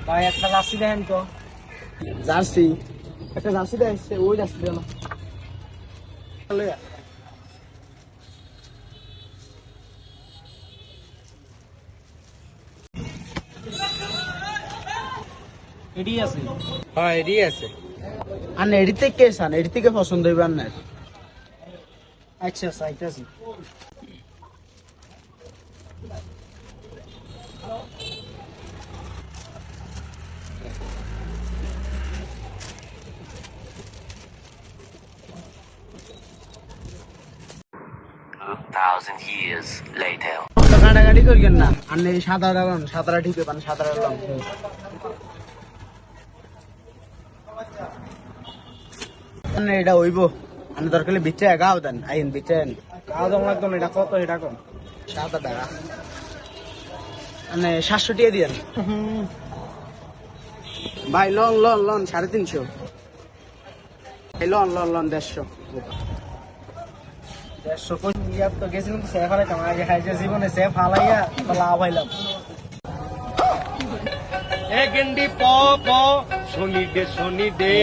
ভাই একটা জার্সি দেখেন তো। জার্সি একটা জার্সি দেখছে ওই জার্সি দেন এডি আছে। হ্যাঁ এডি আছে আর এডি থেকে সান এডি থেকে পছন্দ হইবার না আচ্ছা চাইতেছি। Years later. কাটাকাটি করিয়েন না আর এই সাধারণ সাঁতারা ঠিক পান সাধারণ এটা হইব আমি দরকার বিচ্ছে গাও দেন আইন বিচ্ছেন খাওয়া দাওয়া লাগতো না, এটা কত এটা কম? 7 টাকা মানে 700 টাকা দিয়েন ভাই লন লন লন 350 ভাই লন লন লন 150 ইয়ার তো গেছিলাম তো সেফ হারাইতাম, আগে খাইছে জীবনে সেফ হালাইয়া তো লাভ হইলাম। এ গেন্ডি প প শনি দে